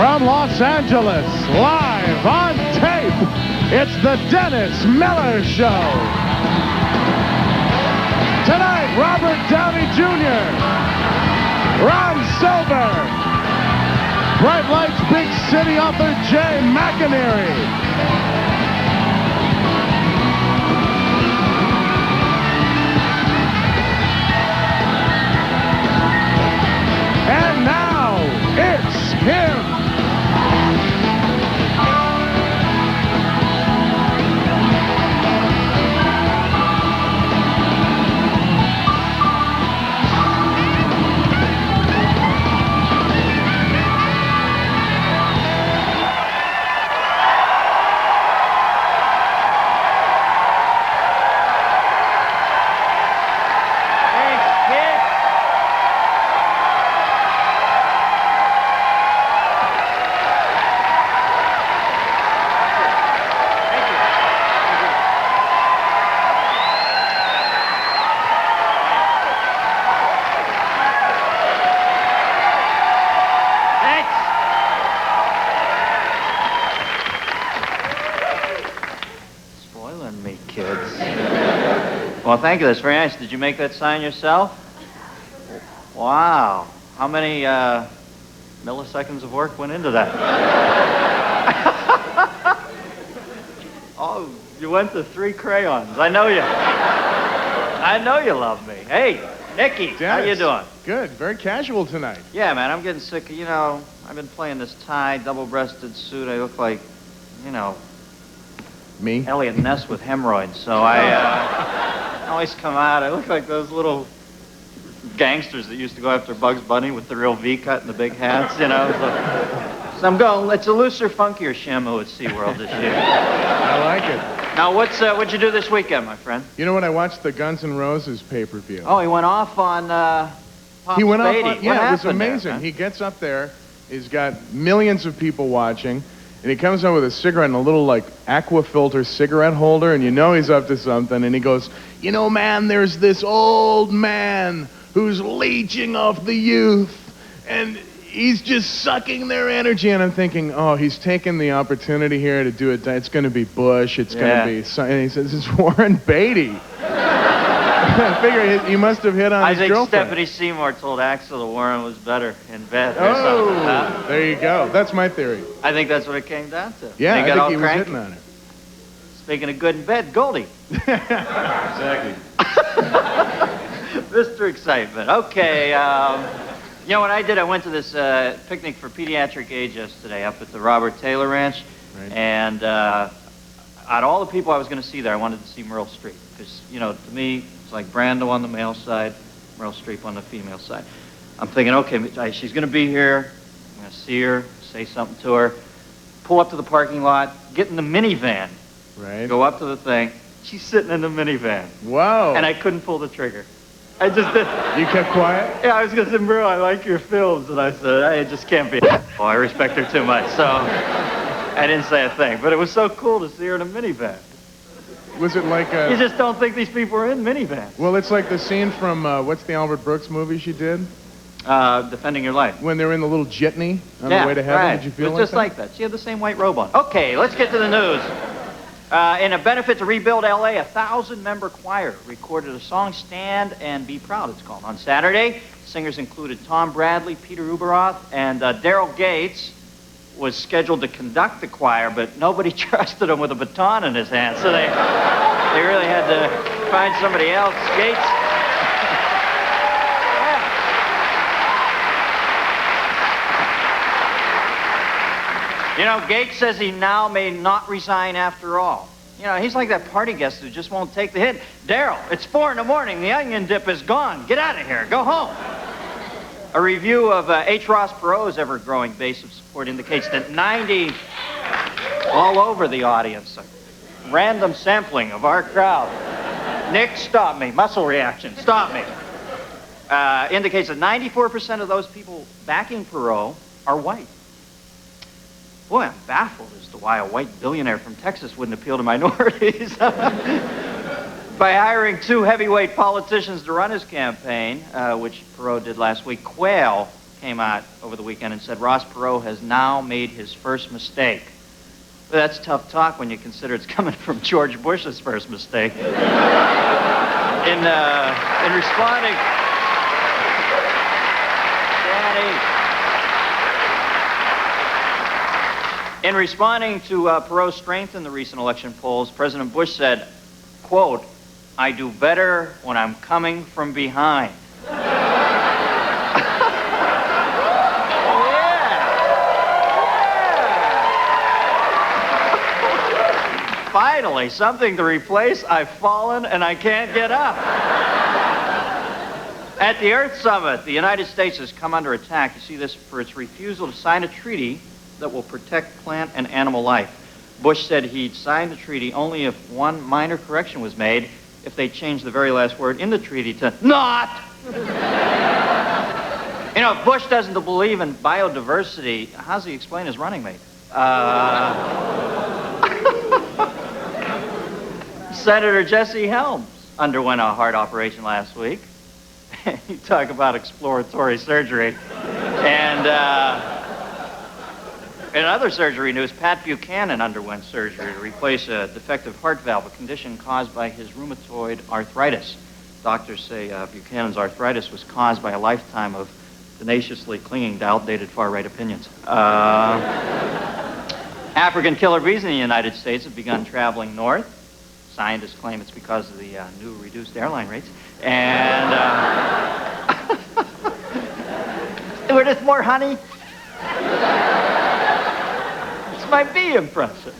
From Los Angeles, live on tape, it's the Dennis Miller Show. Tonight, Robert Downey Jr., Ron Silver, Bright Lights Big City author Jay McInerney. And now, it's him. Well, thank you. That's very nice. Did you make that sign yourself? Wow. How many milliseconds of work went into that? Oh, you went to 3 crayons. I know you. I know you love me. Hey, Nicky, Dennis, how you doing? Good. Very casual tonight. Yeah, man, I'm getting sick. You know, I've been playing this tie, double-breasted suit. I look like, you know, me? Elliot Ness with hemorrhoids. So I always come out. I look like those little gangsters that used to go after Bugs Bunny with the real V-cut and the big hats, you know. So I'm going, it's a looser, funkier Shamu at SeaWorld this year. I like it. Now, what'd you do this weekend, my friend? You know what? I watched the Guns N' Roses pay-per-view. Oh, he went off on Pop He went Spady. off on, yeah, it was amazing. There, he gets up there, he's got millions of people watching, and he comes out with a cigarette and a little, like, aqua filter cigarette holder, and you know he's up to something, and he goes, you know, man, there's this old man who's leeching off the youth, and he's just sucking their energy, and I'm thinking, oh, he's taking the opportunity here to do it. It's going to be Bush, it's going to be, and he says, it's Warren Beatty. I figure he must have hit on his girlfriend. I think Stephanie Seymour told Axl that Warren was better in bed. Oh, there you go. That's my theory. I think that's what it came down to. Yeah, I think he was cranky. hitting on it. Speaking of good in bed, Goldie. Exactly. Mr. Excitement. Okay, you know what I did? I went to this picnic for pediatric age yesterday up at the Robert Taylor Ranch. Right. And out of all the people I was going to see there, I wanted to see Meryl Streep. Because, you know, to me, it's like Brando on the male side, Meryl Streep on the female side. I'm thinking, okay, she's going to be here. I'm going to see her, say something to her, pull up to the parking lot, get in the minivan, Right. go up to the thing. She's sitting in the minivan. Whoa. And I couldn't pull the trigger. I just did. You kept quiet? Yeah, I was going to say, Meryl, I like your films. And I said, I just can't be. Oh, I respect her too much. So I didn't say a thing. But it was so cool to see her in a minivan. Was it like a... You just don't think these people are in minivans. Well, it's like the scene from, what's the Albert Brooks movie she did? Defending Your Life. When they were in the little jitney on the way to heaven. Right. Did you feel it was just like that. She had the same white robe on. Okay, let's get to the news. In a benefit to rebuild L.A., a 1,000-member choir recorded a song, Stand and Be Proud, it's called. On Saturday, singers included Tom Bradley, Peter Uberoth, and Daryl Gates was scheduled to conduct the choir, but nobody trusted him with a baton in his hand, so they really had to find somebody else. Gates... You know, Gates says he now may not resign after all. You know, he's like that party guest who just won't take the hit. Daryl, it's 4 in the morning. The onion dip is gone. Get out of here. Go home. A review of H. Ross Perot's ever-growing base of support indicates that 90 all over the audience, a random sampling of our crowd. Nick, stop me. Muscle reaction. Stop me. Indicates that 94% of those people backing Perot are white. Boy, I'm baffled as to why a white billionaire from Texas wouldn't appeal to minorities. By hiring 2 heavyweight politicians to run his campaign, which Perot did last week, Quayle came out over the weekend and said Ross Perot has now made his first mistake. Well, that's tough talk when you consider it's coming from George Bush's first mistake. In responding... Danny... In responding to Perot's strength in the recent election polls, President Bush said, quote, "I do better when I'm coming from behind." Finally, something to replace I've fallen and I can't get up. At the Earth Summit, the United States has come under attack, you see this, for its refusal to sign a treaty that will protect plant and animal life. Bush said he'd sign the treaty only if one minor correction was made, if they changed the very last word in the treaty to not. You know, if Bush doesn't believe in biodiversity, how's he explain his running mate? Senator Jesse Helms underwent a heart operation last week. You talk about exploratory surgery. And in other surgery news, Pat Buchanan underwent surgery to replace a defective heart valve, a condition caused by his rheumatoid arthritis. Doctors say Buchanan's arthritis was caused by a lifetime of tenaciously clinging to outdated far-right opinions. African killer bees in the United States have begun traveling north. Scientists claim it's because of the new reduced airline rates. And were there more honey? It's my bee impression.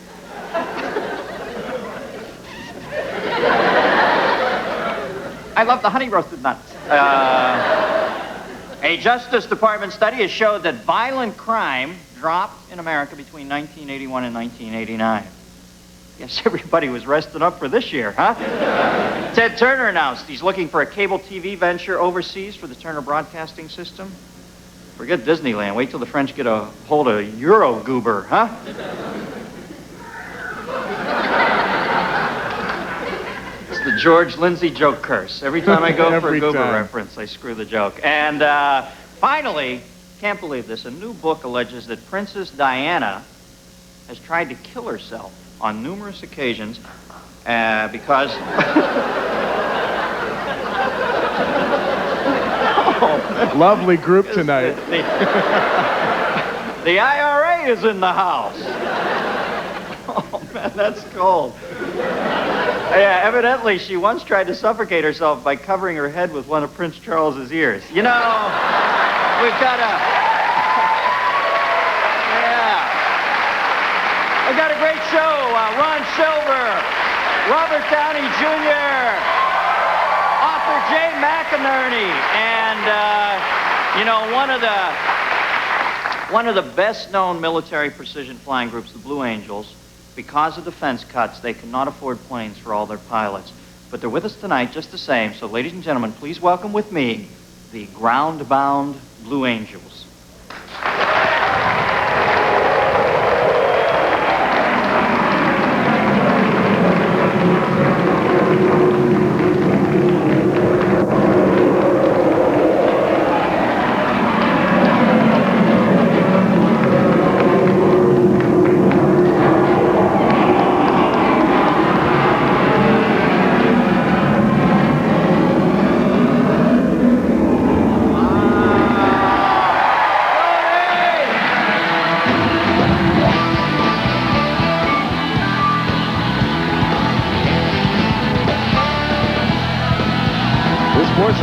I love the honey roasted nuts. A Justice Department study has showed that violent crime dropped in America between 1981 and 1989. Guess everybody was resting up for this year, huh? Ted Turner announced he's looking for a cable TV venture overseas for the Turner Broadcasting System. Forget Disneyland. Wait till the French get a hold of Eurogoober, huh? It's the George Lindsay joke curse. Every time I go for a Goober reference, I screw the joke. And finally, can't believe this, a new book alleges that Princess Diana has tried to kill herself on numerous occasions because... Lovely group tonight. The IRA is in the house. Oh, man, that's cold. Yeah, evidently she once tried to suffocate herself by covering her head with one of Prince Charles's ears. You know, we've got we got a great show. Ron Silver, Robert Downey Jr., author Jay McInerney, and you know, one of the best-known military precision flying groups, the Blue Angels. Because of defense cuts, they cannot afford planes for all their pilots. But they're with us tonight just the same. So, ladies and gentlemen, please welcome with me the ground-bound Blue Angels.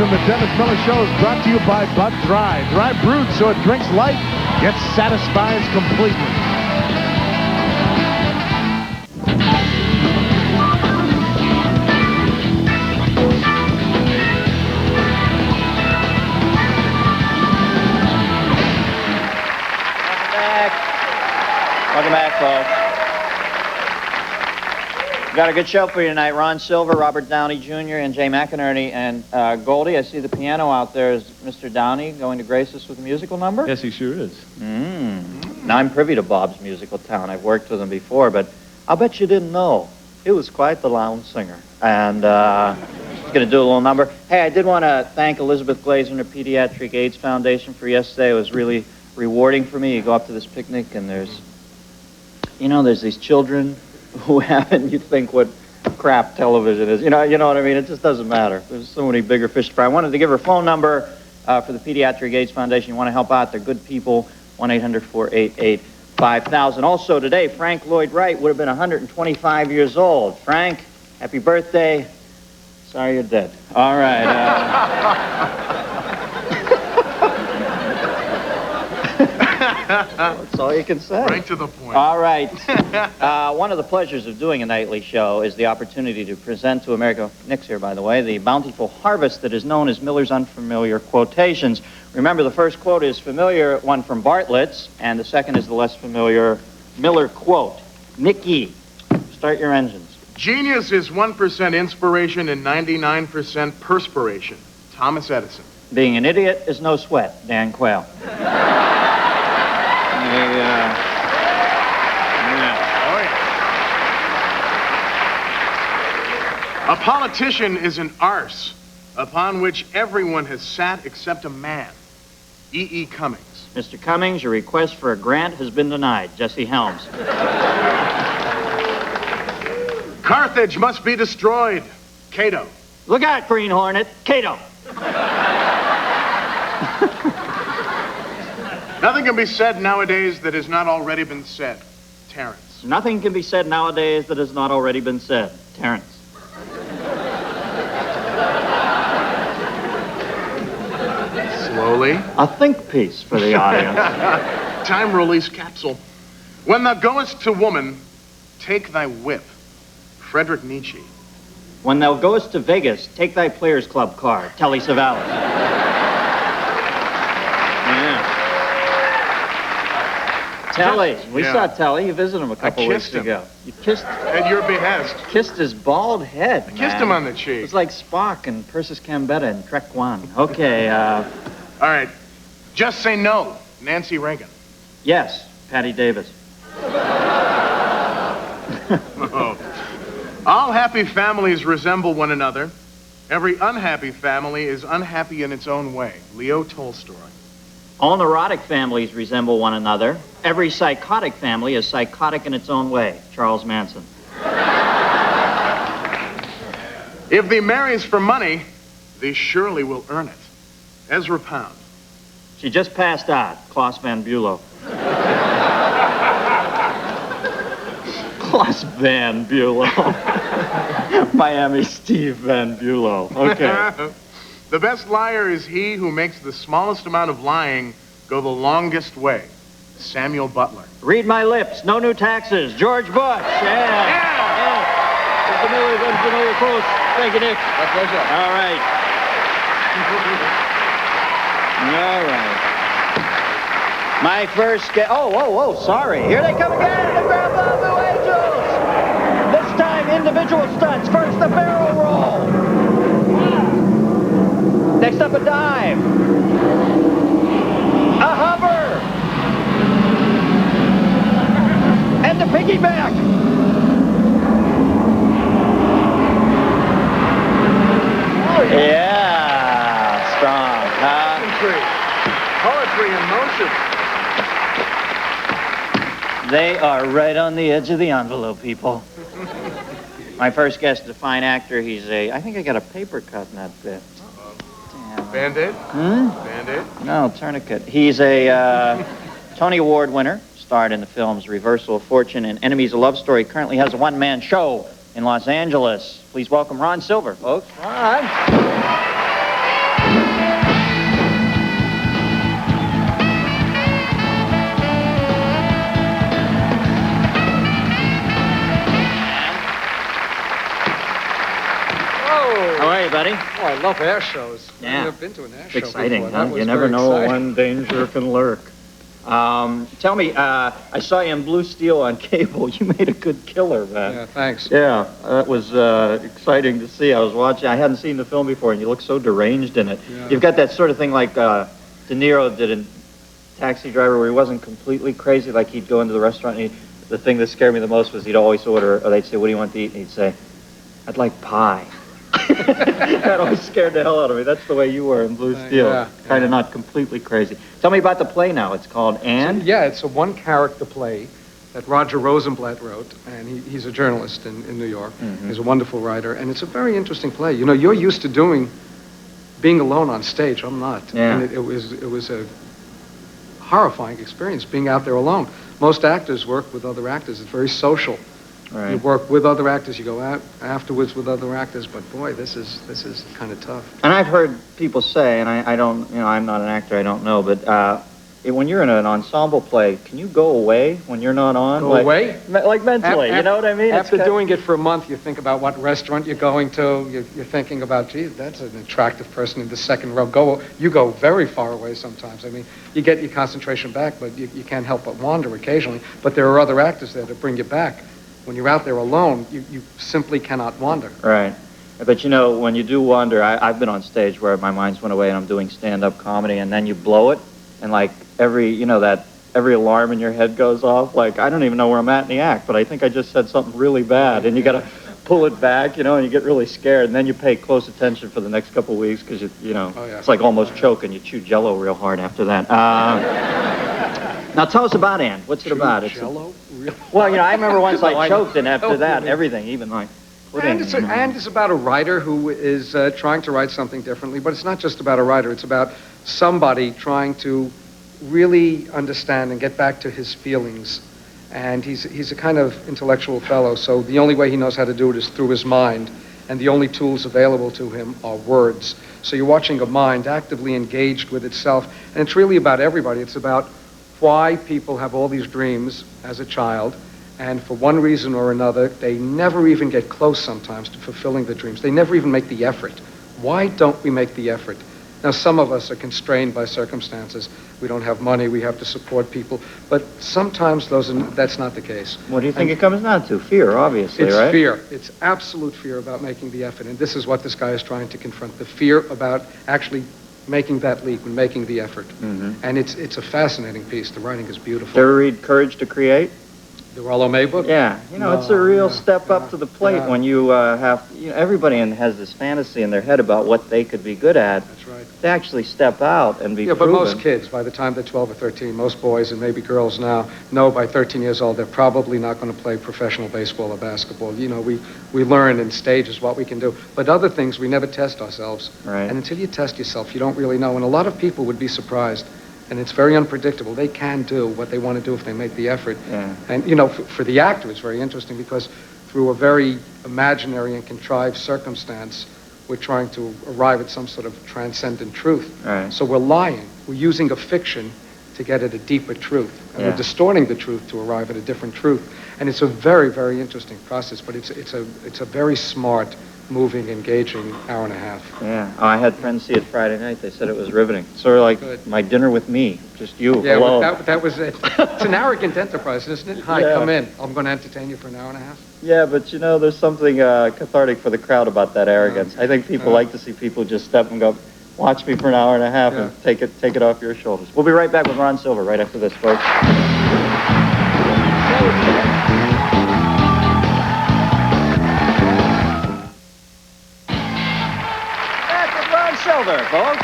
The Dennis Miller Show is brought to you by Bud Dry. Dry brewed so it drinks light, yet satisfies completely. Welcome back, folks. Got a good show for you tonight. Ron Silver, Robert Downey Jr., and Jay McInerney. And Goldie, I see the piano out there. Is Mr. Downey going to grace us with a musical number? Yes, he sure is. Now, I'm privy to Bob's musical talent. I've worked with him before, but I'll bet you didn't know. He was quite the lounge singer. And Going to do a little number. Hey, I did want to thank Elizabeth Glazer and the Pediatric AIDS Foundation for yesterday. It was really rewarding for me. You go up to this picnic and there's these children who haven't, you think what crap television is. You know what I mean? It just doesn't matter. There's so many bigger fish to fry. I wanted to give her phone number for the Pediatric AIDS Foundation. You want to help out? They're good people. 1-800-488-5000. Also today, Frank Lloyd Wright would have been 125 years old. Frank, happy birthday. Sorry you're dead. All right. That's all you can say. Right to the point. All right. One of the pleasures of doing a nightly show is the opportunity to present to America, Nick's here, by the way, the bountiful harvest that is known as Miller's Unfamiliar Quotations. Remember, the first quote is familiar, one from Bartlett's, and the second is the less familiar Miller quote. Nicky, start your engines. Genius is 1% inspiration and 99% perspiration. Thomas Edison. Being an idiot is no sweat. Dan Quayle. A politician is an arse upon which everyone has sat except a man. E.E. Cummings. Mr. Cummings, your request for a grant has been denied. Jesse Helms. Carthage must be destroyed. Cato. Look out, Green Hornet. Cato. Nothing can be said nowadays that has not already been said. Terrence. Nothing can be said nowadays that has not already been said. Terrence. Slowly. A think piece for the audience. Time release capsule. When thou goest to woman, take thy whip. Friedrich Nietzsche. When thou goest to Vegas, take thy Players Club card. Telly Savalas. Yeah. Telly. We saw Telly. You visited him a couple weeks ago. You kissed... At your behest. Kissed his bald head, I kissed him on the cheek. It was like Spock and Persis Kambetta in Trek 1. Okay, All right. Just say no. Nancy Reagan. Yes. Patty Davis. Oh. All happy families resemble one another. Every unhappy family is unhappy in its own way. Leo Tolstoy. All neurotic families resemble one another. Every psychotic family is psychotic in its own way. Charles Manson. If thee marries for money, thee surely will earn it. Ezra Pound. She just passed out. Klaus Van Bulow. Klaus Van Bulow. Miami Steve Van Bulow. Okay. The best liar is he who makes the smallest amount of lying go the longest way. Samuel Butler. Read my lips. No new taxes. George Bush. Yeah. Familiar, unfamiliar quotes. Thank you, Nick. My pleasure. All right. All right. My first guest. Oh, sorry. Here they come again. The Grandpa Blue Angels. This time, individual stunts. First, the barrel roll. Next up, a dive. A hover. And the piggyback. Oh, yeah. Strong, huh? Poetry in motion. They are right on the edge of the envelope, people. My first guest is a fine actor. I think I got a paper cut in that bit. Damn. Band-Aid? Band-Aid? No, tourniquet. He's a Tony Award winner, starred in the films Reversal of Fortune and Enemies, a Love Story. Currently has a one-man show in Los Angeles. Please welcome Ron Silver, folks. Ron. How are you, buddy? Oh, I love air shows. Yeah. I've never been to an air It's show exciting, before. huh? That was You never very know exciting. when danger can lurk. Tell me, I saw you in Blue Steel on cable. You made a good killer, man. Yeah, thanks. Yeah, that was exciting to see. I was watching. I hadn't seen the film before, and you look so deranged in it. Yeah. You've got that sort of thing like De Niro did in Taxi Driver, where he wasn't completely crazy. Like he'd go into the restaurant, and the thing that scared me the most was he'd always order, or they'd say, "What do you want to eat?" And he'd say, "I'd like pie." That always scared the hell out of me. That's the way you were in Blue Steel. Kind of not completely crazy. Tell me about the play now. It's called And? Yeah, it's a one-character play that Roger Rosenblatt wrote, and he's a journalist in New York. He's a wonderful writer, and it's a very interesting play. You know, you're used to being alone on stage. I'm not. Yeah. And it was a horrifying experience being out there alone. Most actors work with other actors. It's very social. Right. You work with other actors. You go out afterwards with other actors. But boy, this is kind of tough. And I've heard people say, and I don't, you know, I'm not an actor, I don't know, but when you're in an ensemble play, can you go away when you're not on? Go away? Like mentally, you know what I mean? After doing it for a month, you think about what restaurant you're going to. You're thinking about, gee, that's an attractive person in the second row. You go very far away sometimes. I mean, you get your concentration back, but you can't help but wander occasionally. But there are other actors there to bring you back. When you're out there alone, you simply cannot wander. Right. But you know, when you do wander, I've been on stage where my mind's went away and I'm doing stand-up comedy, and then you blow it, and like every alarm in your head goes off. Like, I don't even know where I'm at in the act, but I think I just said something really bad, and you got to pull it back, you know, and you get really scared, and then you pay close attention for the next couple of weeks because it's like almost choking. You chew Jell-O real hard after that. Now tell us about And. What's it about? Jell-O? Really? Well, you know, I remember once I choked, and after that, everything, even like pudding. And it's about a writer who is trying to write something differently, but it's not just about a writer. It's about somebody trying to really understand and get back to his feelings. And he's a kind of intellectual fellow, so the only way he knows how to do it is through his mind, and the only tools available to him are words. So you're watching a mind actively engaged with itself, and it's really about everybody. It's about why people have all these dreams as a child, and for one reason or another, they never even get close sometimes to fulfilling the dreams. They never even make the effort. Why don't we make the effort? Now, some of us are constrained by circumstances. We don't have money, we have to support people, but sometimes that's not the case. What do you think it comes down to? Fear, obviously, it's right? It's fear. It's absolute fear about making the effort, and this is what this guy is trying to confront, the fear about actually making that leap and making the effort. And it's a fascinating piece. The writing is beautiful. Did you ever read Courage to Create? The Rollo May book? Yeah, you know, it's a real step up to the plate when you everybody has this fantasy in their head about what they could be good at. That's right. They actually step out and be proven. But most kids, by the time they're 12 or 13, most boys and maybe girls now know by 13 years old they're probably not going to play professional baseball or basketball. You know, we learn in stages what we can do. But other things, we never test ourselves. Right. And until you test yourself, you don't really know. And a lot of people would be surprised. And it's very unpredictable. They can do what they want to do if they make the effort. Yeah. And, you know, for the actor, it's very interesting because through a very imaginary and contrived circumstance, we're trying to arrive at some sort of transcendent truth. Right. So we're lying. We're using a fiction to get at a deeper truth. And we're distorting the truth to arrive at a different truth. And it's a very, very interesting process, but it's a very smart, moving, engaging hour and a half. Yeah. Oh, I had friends see it Friday night. They said it was riveting. Sort of like My Dinner with Me, just you alone. Yeah, that was it. It's an arrogant enterprise, isn't it? Hi, come in. I'm going to entertain you for an hour and a half. Yeah, but you know, there's something cathartic for the crowd about that arrogance. I think people like to see people just step and go, watch me for an hour and a half and take it off your shoulders. We'll be right back with Ron Silver right after this, folks. Silver, folks,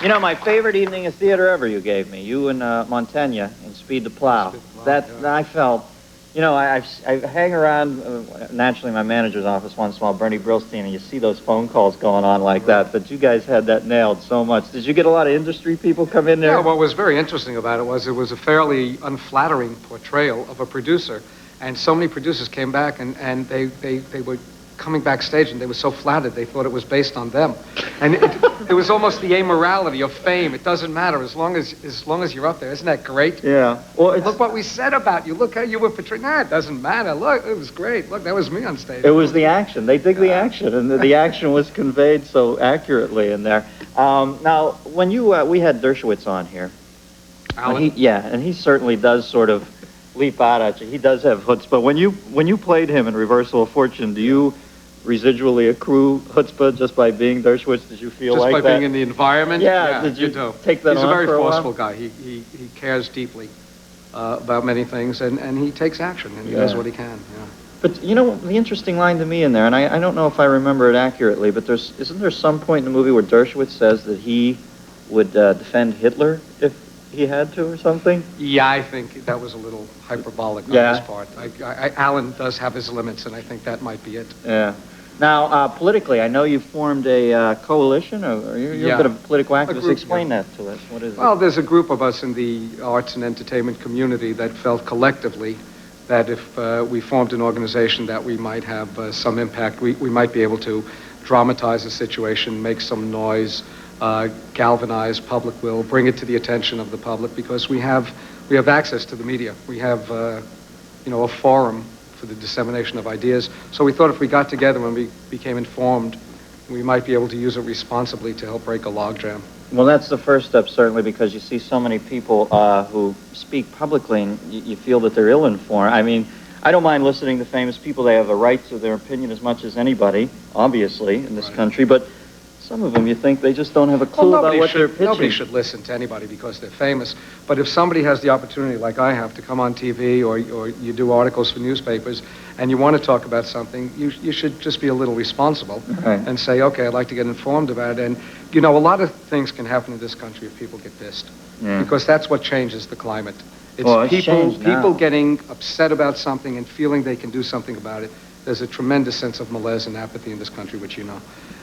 you know, my favorite evening of theater ever you gave me, you and Montaigne in Speed the Plow. I felt, you know, I hang around, naturally, my manager's office once in a while, Bernie Brillstein, and you see those phone calls going on like that, but you guys had that nailed so much. Did you get a lot of industry people come in there? Yeah, what was very interesting about it was a fairly unflattering portrayal of a producer, and so many producers came back, and they were coming backstage, and they were so flattered they thought it was based on them, and it was almost the amorality of fame. It doesn't matter as long as you're up there. Isn't that great? Yeah. Well, look what we said about you. Look how you were portrayed. Nah, it doesn't matter. Look, it was great. Look, that was me on stage. It was the action. They dig the action, and the action was conveyed so accurately in there. Now, when we had Dershowitz on here, Alan? And he certainly does sort of leap out at you. He does have chutzpah. When you played him in Reversal of Fortune, do you residually accrue chutzpah just by being Dershowitz? Did you feel just like that? Just by being in the environment? Yeah. Did you take that on? He's a very for forceful guy. He cares deeply about many things, and he takes action, and he does what he can. Yeah. But you know, the interesting line to me in there, and I don't know if I remember it accurately, but isn't there some point in the movie where Dershowitz says that he would defend Hitler if he had to or something? Yeah, I think that was a little hyperbolic on his part. Alan does have his limits, and I think that might be it. Yeah. Now, politically, I know you formed a coalition, or you're a bit of a political activist. Group, Explain that to us. What is it? Well, there's a group of us in the arts and entertainment community that felt collectively that if we formed an organization that we might have some impact, we might be able to dramatize the situation, make some noise, galvanize public will, bring it to the attention of the public, because we have access to the media. We have a forum for the dissemination of ideas. So we thought if we got together and we became informed, we might be able to use it responsibly to help break a logjam. Well, that's the first step, certainly, because you see so many people who speak publicly and you feel that they're ill-informed. I mean, I don't mind listening to famous people. They have a right to their opinion as much as anybody, obviously, in this country. But some of them, you think they just don't have a clue about what they're pitching. Nobody should listen to anybody because they're famous. But if somebody has the opportunity, like I have, to come on TV or you do articles for newspapers and you want to talk about something, you should just be a little responsible and say, okay, I'd like to get informed about it. And, a lot of things can happen in this country if people get pissed. Because that's what changes the climate. It's people getting upset about something and feeling they can do something about it. There's a tremendous sense of malaise and apathy in this country, which you know.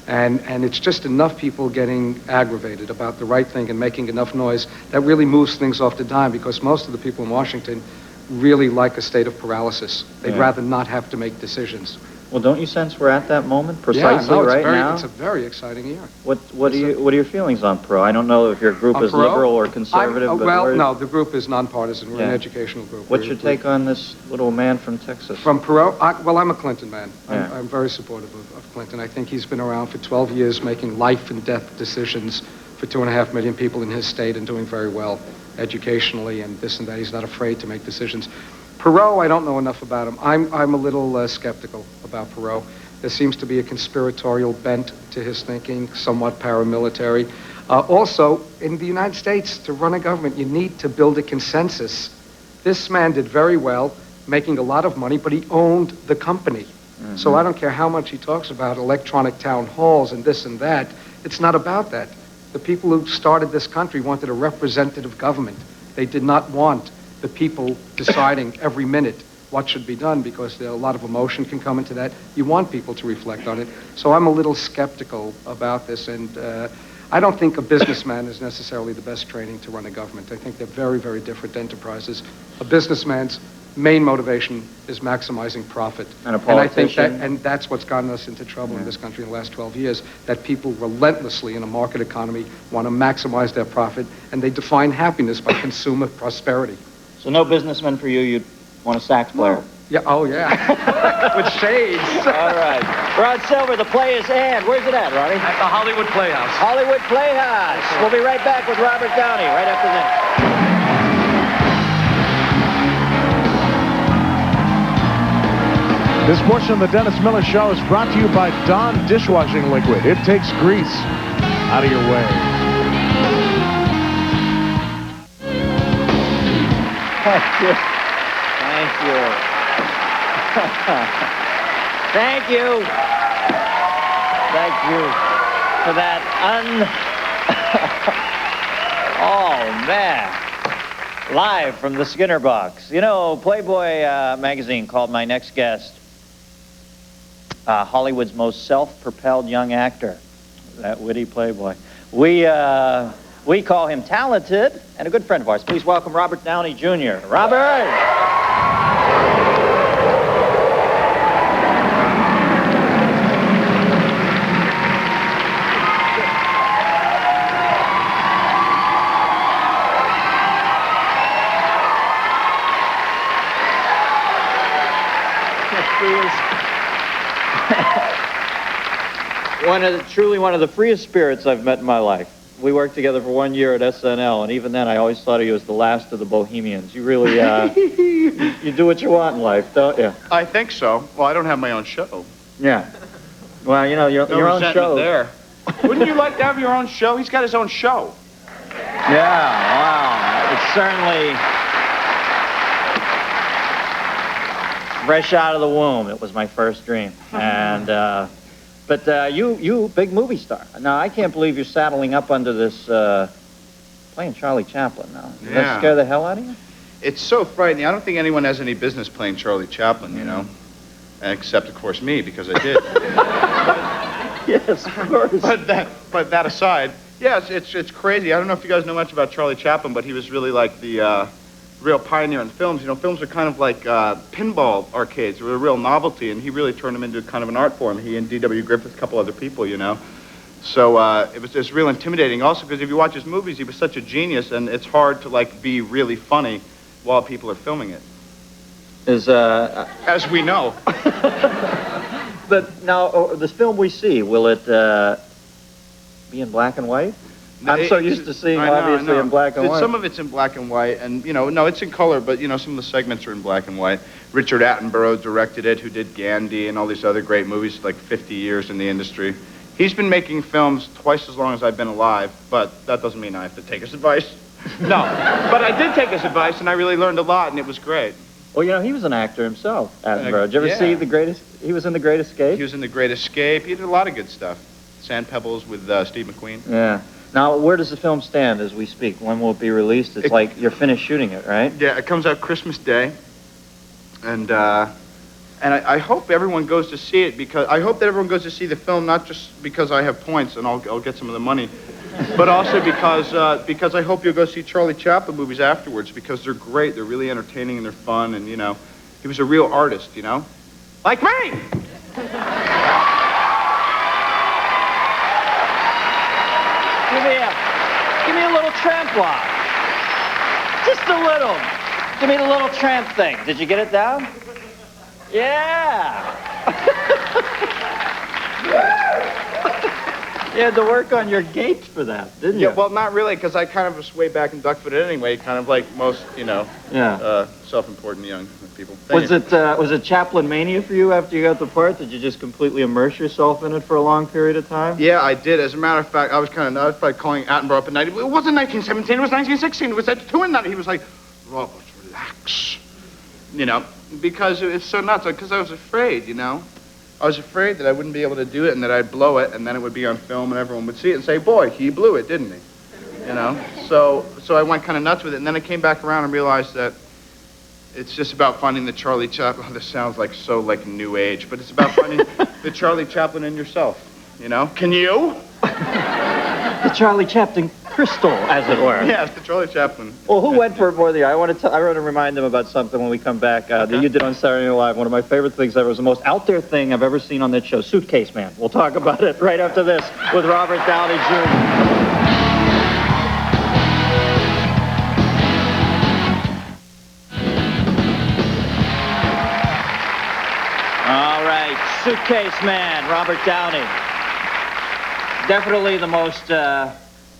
And it's just enough people getting aggravated about the right thing and making enough noise that really moves things off the dime, because most of the people in Washington really like a state of paralysis. They'd rather not have to make decisions. Well, don't you sense we're at that moment precisely now? It's a very exciting year. What are your feelings on Perot? I don't know if your group is liberal or conservative. No, the group is nonpartisan. We're an educational group. What's your take on this little man from Texas? From Perot? I'm a Clinton man. I'm very supportive of Clinton. I think he's been around for 12 years making life and death decisions for 2.5 million people in his state and doing very well educationally and this and that. He's not afraid to make decisions. Perot, I don't know enough about him. I'm a little skeptical about Perot. There seems to be a conspiratorial bent to his thinking, somewhat paramilitary. Also, in the United States, to run a government, you need to build a consensus. This man did very well, making a lot of money, but he owned the company. So I don't care how much he talks about electronic town halls and this and that. It's not about that. The people who started this country wanted a representative government. They did not want the people deciding every minute what should be done, because a lot of emotion can come into that. You want people to reflect on it. So I'm a little skeptical about this, and I don't think a businessman is necessarily the best training to run a government. I think they're very, very different enterprises. A businessman's main motivation is maximizing profit. And a politician. And I think that's what's gotten us into trouble in this country in the last 12 years, that people relentlessly in a market economy want to maximize their profit, and they define happiness by consumer prosperity. So no businessman for you. You'd want a sax player. No. Yeah. Oh, yeah. With shades. All right. Rod Silver, the play is and. Where's it at, Ronnie? At the Hollywood Playhouse. Hollywood Playhouse. We'll be right back with Robert Downey right after This portion of the Dennis Miller Show is brought to you by Dawn Dishwashing Liquid. It takes grease out of your way. Thank you. Thank you. Thank you. Thank you for that Oh, man. Live from the Skinner box. You know, Playboy magazine called my next guest Hollywood's most self-propelled young actor. That witty Playboy. We call him talented and a good friend of ours. Please welcome Robert Downey Jr. Robert! Truly one of the freest spirits I've met in my life. We worked together for 1 year at SNL, and even then I always thought of you as the last of the bohemians. You really, you do what you want in life, don't you? I think so. Well, I don't have my own show. Yeah. Well, you know, your own show. There. Wouldn't you like to have your own show? He's got his own show. Yeah, wow. It's certainly fresh out of the womb. It was my first dream. And, but you big movie star. Now, I can't believe you're saddling up under this, playing Charlie Chaplin now. Does that scare the hell out of you? It's so frightening. I don't think anyone has any business playing Charlie Chaplin, you know? Except, of course, me, because I did. Yes, of course. But that aside, yeah, it's crazy. I don't know if you guys know much about Charlie Chaplin, but he was really like the real pioneer in films. You know, films are kind of like pinball arcades. They were a real novelty, and he really turned them into kind of an art form. He and D.W. Griffith, a couple other people, you know. So it was just real intimidating. Also, because if you watch his movies, he was such a genius, and it's hard to like be really funny while people are filming it. As we know. But now, this film we see, will it be in black and white? I'm so used to seeing, obviously, in black and white. Some of it's in black and white, and, you know, no, it's in color, but, you know, some of the segments are in black and white. Richard Attenborough directed it, who did Gandhi and all these other great movies, like 50 years in the industry. He's been making films twice as long as I've been alive, but that doesn't mean I have to take his advice. No, but I did take his advice, and I really learned a lot, and it was great. Well, you know, he was an actor himself, Attenborough. Did you ever see he was in The Great Escape? He was in The Great Escape. He did a lot of good stuff. Sand Pebbles with Steve McQueen. Yeah. Now, where does the film stand as we speak? When will it be released? It's like you're finished shooting it, right? Yeah, it comes out Christmas Day. And I hope everyone goes to see it, because I hope that everyone goes to see the film, not just because I have points and I'll get some of the money, but also because I hope you'll go see Charlie Chaplin movies afterwards, because they're great. They're really entertaining and they're fun, and, you know, he was a real artist, you know? Like me! Give me a little tramp walk. Just a little. Give me the little tramp thing. Did you get it down? Yeah. You had to work on your gait for that, didn't you? Yeah, well, not really, because I kind of was way back and duck-footed anyway, kind of like most, you know, self-important young people. Was it Chaplin mania for you after you got the part? Did you just completely immerse yourself in it for a long period of time? Yeah, I did. As a matter of fact, I was kind of nuts by calling Attenborough up at night. It wasn't 1917, it was 1916. It was at 2 in that. He was like, Robert, relax. You know, because it's so nuts. Because I was afraid, you know. I was afraid that I wouldn't be able to do it and that I'd blow it, and then it would be on film and everyone would see it and say, boy, he blew it, didn't he? You know? So I went kind of nuts with it, and then I came back around and realized that it's just about finding the Charlie Chaplin. Oh, this sounds like so like new age, but it's about finding the Charlie Chaplin in yourself, you know? Can you? The Charlie Chaplin crystal, as it were. Yeah, it's the Charlie Chaplin. Well, who went for it more than you? I want to remind them about something when we come back that you did on Saturday Night Live. One of my favorite things ever. It was the most out there thing I've ever seen on that show, Suitcase Man. We'll talk about it right after this with Robert Downey Jr. All right, Suitcase Man, Robert Downey. Definitely the most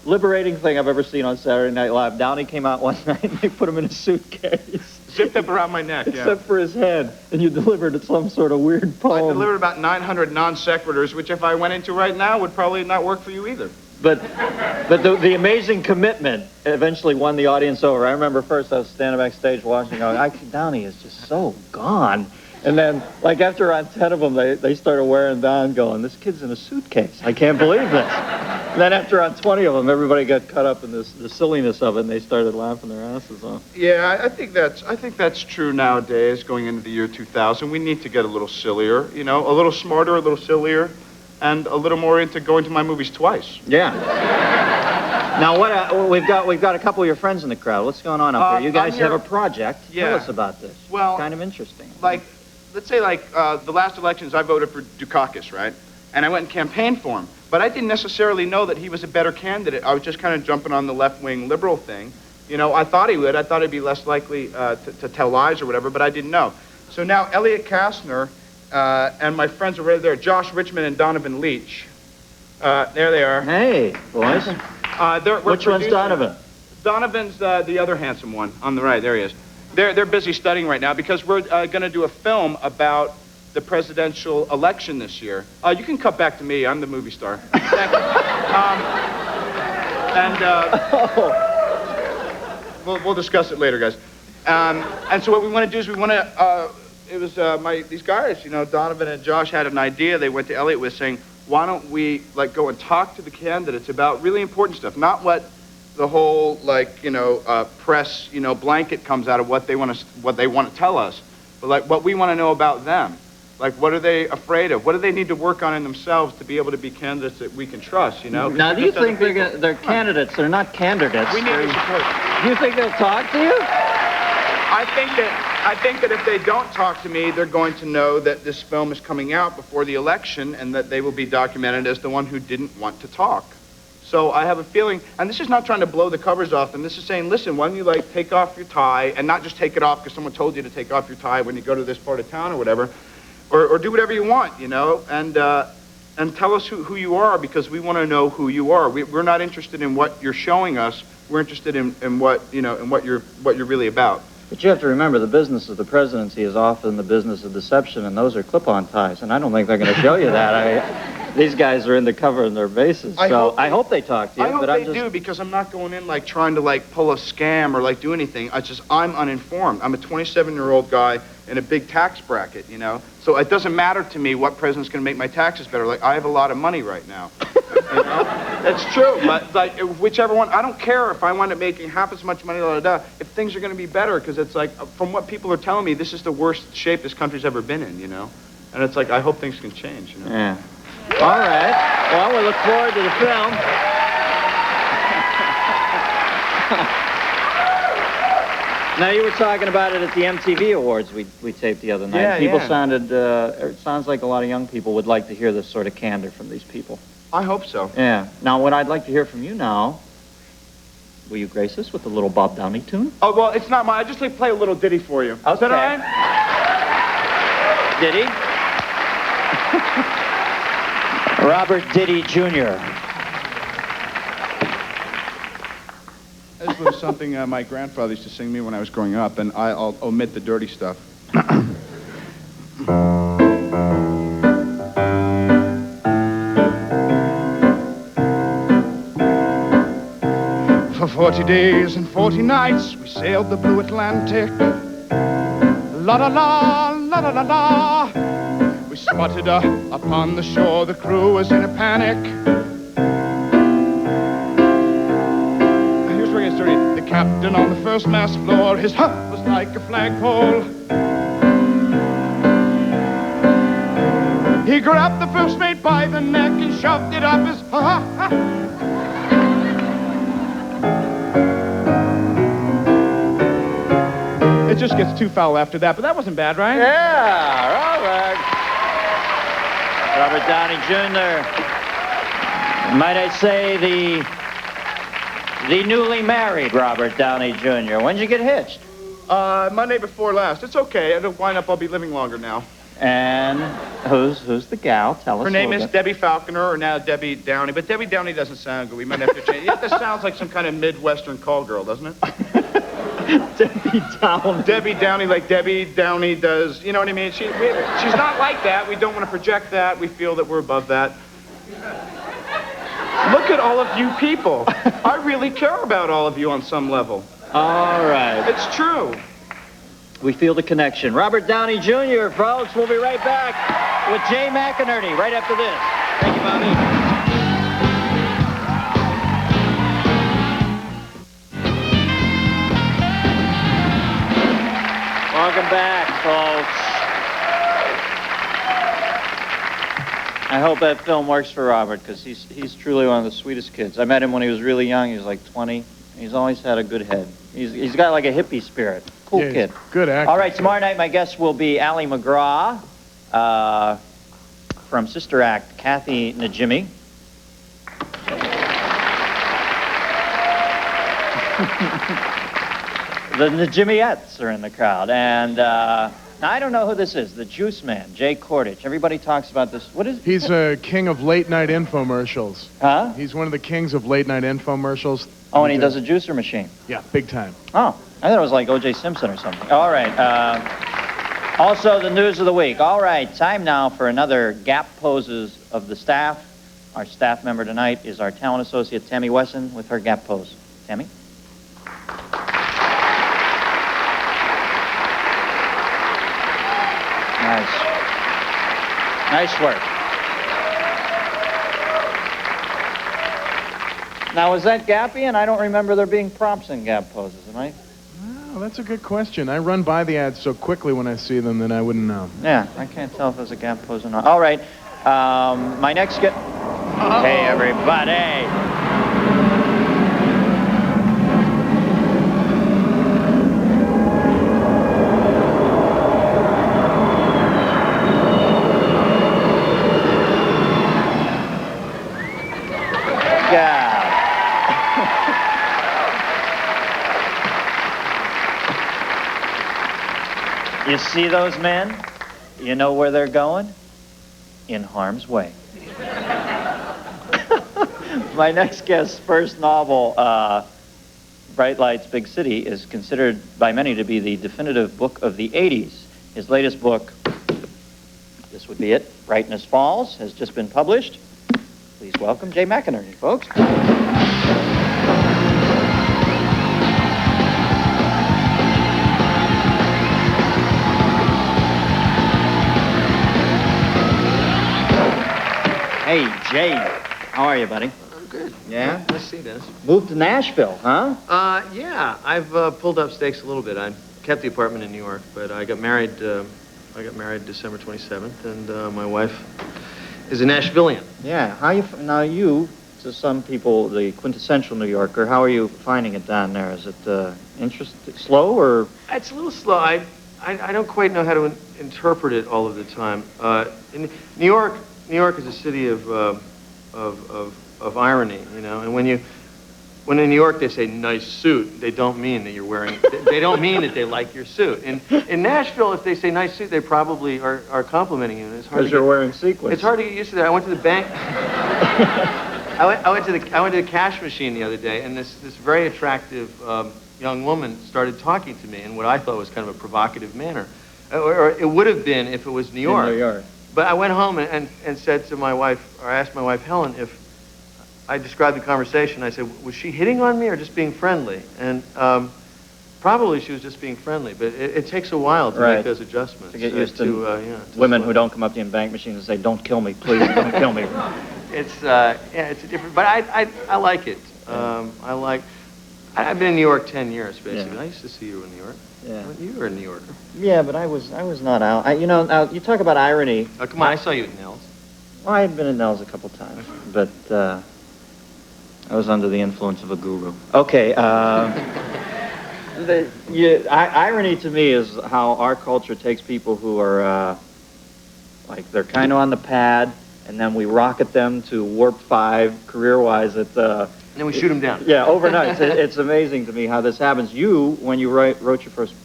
liberating thing I've ever seen on Saturday Night Live. Downey came out one night and they put him in a suitcase. Zipped up around my neck, Except for his head. And you delivered some sort of weird poem. I delivered about 900 non sequiturs, which if I went into right now would probably not work for you either. But the amazing commitment eventually won the audience over. I remember first I was standing backstage watching, going, Downey is just so gone. And then, like, after on 10 of them, they started wearing down, going, this kid's in a suitcase. I can't believe this. And then after on 20 of them, everybody got caught up in the silliness of it, and they started laughing their asses off. Yeah, I think that's true nowadays, going into the year 2000. We need to get a little sillier, you know, a little smarter, a little sillier, and a little more into going to my movies twice. Yeah. Now, we've got a couple of your friends in the crowd. What's going on up there? You guys have a project. Yeah. Tell us about this. Well, it's kind of interesting. Let's say, the last elections, I voted for Dukakis, right? And I went and campaigned for him. But I didn't necessarily know that he was a better candidate. I was just kind of jumping on the left-wing liberal thing. You know, I thought he would. I thought he'd be less likely to tell lies or whatever, but I didn't know. So now Elliot Kastner and my friends are right there, Josh Richmond and Donovan Leach. There they are. Hey, boys. Which one's Donovan? Donovan's the other handsome one on the right. There he is. They're busy studying right now because we're going to do a film about the presidential election this year. You can cut back to me. I'm the movie star. Thank you. We'll discuss it later, guys. And so what we want to do is we want to these guys, Donovan and Josh had an idea they went to Elliot with, saying, why don't we go and talk to the candidates about really important stuff, not what the whole press blanket comes out of what they want to tell us, but what we want to know about them. What are they afraid of? What do they need to work on in themselves to be able to be candidates that we can trust, Now, do you think they're candidates? They're not candidates. We need their support. Do you think they'll talk to you? I think that if they don't talk to me, they're going to know that this film is coming out before the election and that they will be documented as the one who didn't want to talk. So I have a feeling, and this is not trying to blow the covers off them, this is saying, listen, why don't you take off your tie, and not just take it off because someone told you to take off your tie when you go to this part of town or whatever, or do whatever you want, and tell us who you are, because we want to know who you are. We're not interested in what you're showing us, we're interested in what you're really about. But you have to remember, the business of the presidency is often the business of deception, and those are clip-on ties, and I don't think they're going to show you that. These guys are into covering their bases, so I hope they talk to you. I hope they do, because I'm not going in trying to pull a scam or do anything. I'm uninformed. I'm a 27-year-old guy in a big tax bracket, So it doesn't matter to me what president's going to make my taxes better. I have a lot of money right now. That's true, but whichever one, I don't care if I wind up making half as much money, if things are going to be better, because it's from what people are telling me, this is the worst shape this country's ever been in, And it's I hope things can change, Yeah. All right. Well, we look forward to the film. Now, you were talking about it at the MTV Awards we taped the other night. Yeah, people yeah. sounded, it sounds like a lot of young people would like to hear this sort of candor from these people. I hope so. Yeah. Now, what I'd like to hear from you now, will you grace us with a little Bob Downey tune? Oh, well, it's not mine. I just play a little ditty for you. Okay. Is that all right? Diddy? Robert Diddy Jr. This was something my grandfather used to sing me when I was growing up, and I'll omit the dirty stuff. For 40 days and 40 nights, we sailed the blue Atlantic. La la la, la la la la. We spotted upon the shore, the crew was in a panic. Here's where it gets dirty. The captain on the first mast floor, his huff was like a flagpole. He grabbed the first mate by the neck and shoved it up his ha-ha-ha. It just gets too foul after that, but that wasn't bad, right? Yeah, Robert Downey Jr. Might I say the newly married Robert Downey Jr. When'd you get hitched? Monday before last. It's okay. It'll wind up I'll be living longer now. And who's the gal? Tell us. Her name is Debbie Falconer, or now Debbie Downey, but Debbie Downey doesn't sound good. We might have to change. This sounds like some kind of Midwestern call girl, doesn't it? Debbie Downey. Debbie Downey, like Debbie Downey does. You know what I mean? She's not like that. We don't want to project that. We feel that we're above that. Look at all of you people. I really care about all of you on some level. All right. It's true. We feel the connection. Robert Downey Jr., folks. We'll be right back with Jay McInerney right after this. Thank you, Bobby. Welcome back, folks. I hope that film works for Robert, because he's truly one of the sweetest kids. I met him when he was really young. He was like 20. He's always had a good head. He's got like a hippie spirit. Cool kid. Good actor. All right, tomorrow night my guest will be Ally McGraw from Sister Act, Kathy Najimy. The Najimiettes are in the crowd, and now I don't know who this is. The Juice Man, Jay Kordich. Everybody talks about this. What is? He's a king of late-night infomercials. Huh? He's one of the kings of late-night infomercials. Oh, and he does a juicer machine. Yeah, big time. Oh, I thought it was like O.J. Simpson or something. All right. Also, the news of the week. All right, time now for another gap poses of the staff. Our staff member tonight is our talent associate, Tammy Wesson, with her gap pose. Tammy? Nice work. Now, is that Gappian? I don't remember there being prompts in Gap poses, am I? Oh, that's a good question. I run by the ads so quickly when I see them that I wouldn't know. Yeah, I can't tell if there's a Gap pose or not. All right. My next Hey, everybody. You see those men? You know where they're going? In harm's way. My next guest's first novel, Bright Lights, Big City, is considered by many to be the definitive book of the 80s. His latest book, this would be it, Brightness Falls, has just been published. Please welcome Jay McInerney, folks. Hey, Jay. How are you, buddy? I'm good. Yeah? Nice to see you, Dennis. Moved to Nashville, huh? Yeah. I've pulled up stakes a little bit. I kept the apartment in New York, but I got married. I got married December 27th, and my wife is a Nashvilleian. Yeah. Now you, to some people, the quintessential New Yorker. How are you finding it down there? Is it slow or? It's a little slow. I don't quite know how to interpret it all of the time. In New York is a city of irony, you know. And when in New York they say nice suit, they don't mean that you're wearing. They don't mean that they like your suit. In Nashville, if they say nice suit, they probably are complimenting you. It's hard. Because you're wearing sequins. It's hard to get used to that. I went to the bank. I went to the cash machine the other day, and this very attractive young woman started talking to me in what I thought was kind of a provocative manner, or it would have been if it was New York. In New York. But I went home and said to my wife, or asked my wife Helen, if I described the conversation. I said, was she hitting on me or just being friendly? And probably she was just being friendly. But it takes a while to make those adjustments. To get used to women who don't come up to the bank machine and say, "Don't kill me, please, don't kill me." It's it's a different. But I like it. I've been in New York 10 years basically. Yeah. I used to see you in New York. Yeah. You were a New Yorker. Yeah, but I was not out. Now you talk about irony. Oh, come on, I saw you at Nell's. Well, I had been at Nell's a couple times, but I was under the influence of a guru. Okay. Irony to me is how our culture takes people who are like they're kind of on the pad, and then we rocket them to warp 5 career-wise at. And then we shoot them down. Yeah, overnight. It's amazing to me how this happens. You, when you wrote your first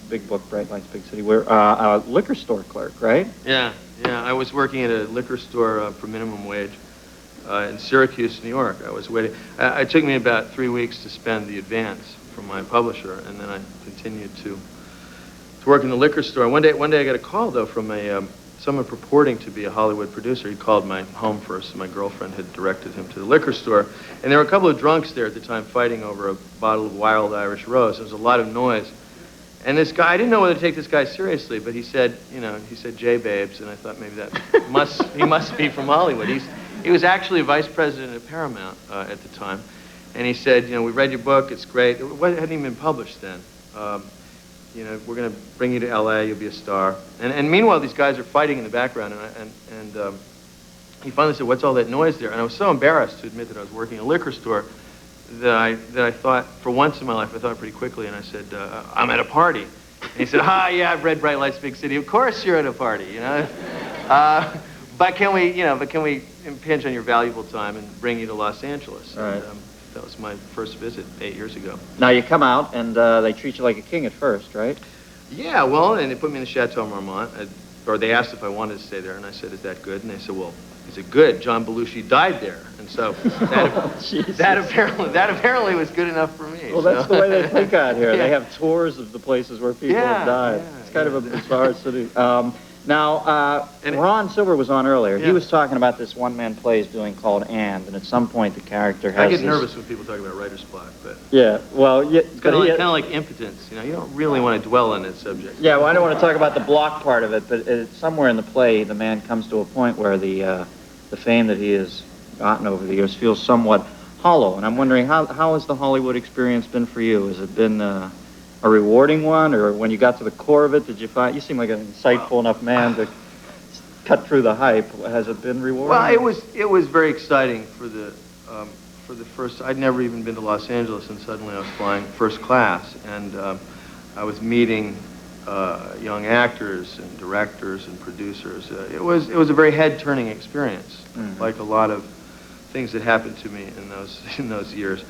big book, Bright Lights, Big City, were a liquor store clerk, right? Yeah. I was working at a liquor store for minimum wage in Syracuse, New York. I was waiting. It took me about 3 weeks to spend the advance from my publisher, and then I continued to work in the liquor store. One day I got a call though from someone purporting to be a Hollywood producer. He called my home first. My girlfriend had directed him to the liquor store. And there were a couple of drunks there at the time fighting over a bottle of Wild Irish Rose. There was a lot of noise. And this guy, I didn't know whether to take this guy seriously, but he said, Jay Babes, and I thought maybe he must be from Hollywood. He was actually a vice president at Paramount at the time. And he said, we read your book, it's great. It hadn't even been published then. We're going to bring you to L.A., you'll be a star. And meanwhile, these guys are fighting in the background, and he finally said, what's all that noise there? And I was so embarrassed to admit that I was working in a liquor store that I thought, for once in my life, I thought pretty quickly, and I said, I'm at a party. And he said, yeah, I've read Bright Lights, Big City. Of course you're at a party, But can we impinge on your valuable time and bring you to Los Angeles? Right. And, that was my first visit 8 years ago. Now you come out and they treat you like a king at first, right? Yeah, well, and they put me in the Chateau Marmont, or they asked if I wanted to stay there, and I said, is that good? And they said, well, is it good? John Belushi died there. And so that apparently was good enough for me. Well, that's the way they think out here. Yeah. They have tours of the places where people have died. Yeah, it's kind of a bizarre city. Now, And Ron Silver was on earlier. Yeah. He was talking about this one-man play he's doing called And at some point the character has I get this- nervous when people talk about writer's block, but Yeah, well, yeah, it's kind of like impotence. You know, you don't really want to dwell on that subject. Yeah, well, I don't want to talk about the block part of it, but somewhere in the play, the man comes to a point where the fame that he has gotten over the years feels somewhat hollow. And I'm wondering, how has the Hollywood experience been for you? Has it been a rewarding one, or when you got to the core of it, did you find... You seem like an insightful enough man to cut through the hype. Has it been rewarding? Well, it was very exciting for the first. I'd never even been to Los Angeles, and suddenly I was flying first class, and I was meeting young actors and directors and producers. It was a very head-turning experience, like a lot of things that happened to me in those years.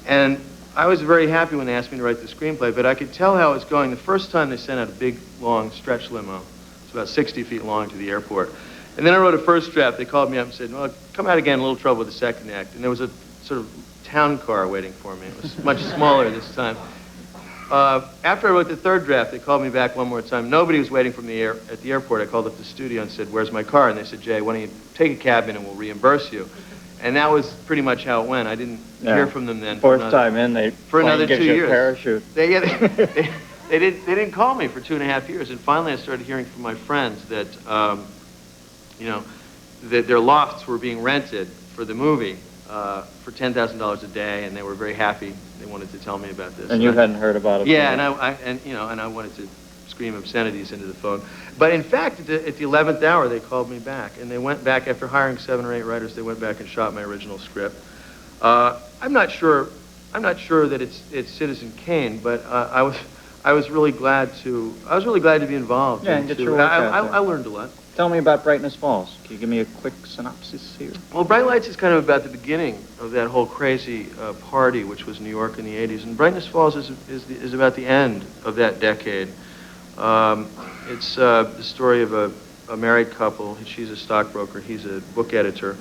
And I was very happy when they asked me to write the screenplay, but I could tell how it was going. The first time they sent out a big, long stretch limo. It's about 60 feet long to the airport. And then I wrote a first draft. They called me up and said, well, come out again, a little trouble with the second act. And there was a sort of town car waiting for me. It was much smaller this time. After I wrote the third draft, they called me back one more time. Nobody was waiting from at the airport. I called up the studio and said, where's my car? And they said, Jay, why don't you take a cab in and we'll reimburse you. And that was pretty much how it went. I didn't hear from them then. Fourth time in, they for another 2 years. Parachute. They didn't call me for 2.5 years, and finally I started hearing from my friends that that their lofts were being rented for the movie for $10,000 a day, and they were very happy. They wanted to tell me about this. And you hadn't heard about it. Yeah, and I wanted to scream obscenities into the phone. But in fact, at the 11th hour, they called me back, and they went back after hiring 7 or 8 writers. They went back and shot my original script. I'm not sure that it's Citizen Kane, but I was really glad to be involved. Yeah, and get your work out there. I learned a lot. Tell me about Brightness Falls. Can you give me a quick synopsis here? Well, Bright Lights is kind of about the beginning of that whole crazy party, which was New York in the 80s. And Brightness Falls is about the end of that decade. It's the story of a married couple. She's a stockbroker. He's a book editor.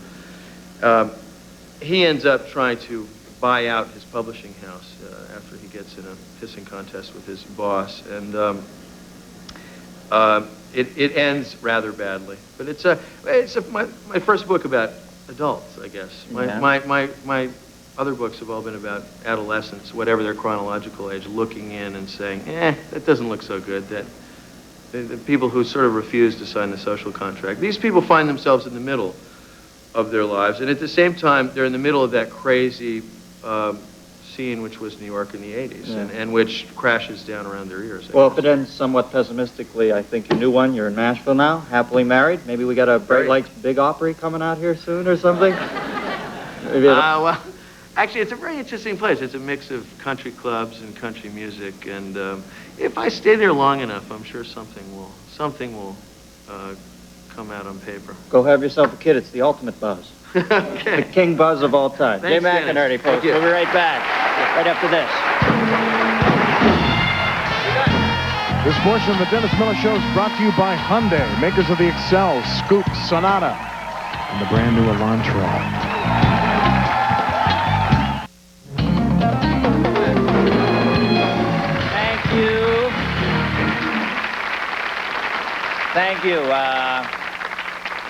He ends up trying to buy out his publishing house after he gets in a pissing contest with his boss. And it ends rather badly. But it's my first book about adults, I guess. My other books have all been about adolescents, whatever their chronological age, looking in and saying, that doesn't look so good. That the people who sort of refuse to sign the social contract. These people find themselves in the middle of their lives, and at the same time, they're in the middle of that crazy scene which was New York in the 80s, and which crashes down around their ears. Well, if it ends somewhat pessimistically, I think your new one, you're in Nashville now, happily married. Maybe we got a Bright Lights Big Opry coming out here soon or something? Well, actually, it's a very interesting place. It's a mix of country clubs and country music, and if I stay there long enough, I'm sure something will come out on paper. Go have yourself a kid. It's the ultimate buzz. Okay. The king buzz of all time. Thanks, Jay McInerney, folks. We'll be right back. Right after this. This portion of the Dennis Miller Show is brought to you by Hyundai, makers of the Excel, Scoop, Sonata, and the brand new Elantra. Thank you.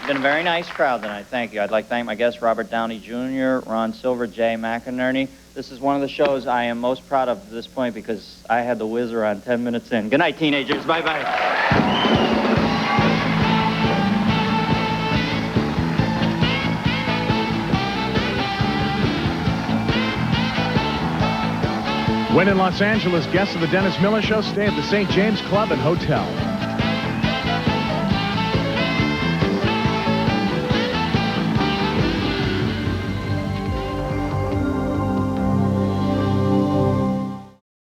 Been a very nice crowd tonight. Thank you. I'd like to thank my guests, Robert Downey Jr., Ron Silver, Jay McInerney. This is one of the shows I am most proud of at this point because I had the whizzer on 10 minutes in. Good night, teenagers. Bye-bye. When in Los Angeles, guests of the Dennis Miller Show stay at the St. James Club and Hotel.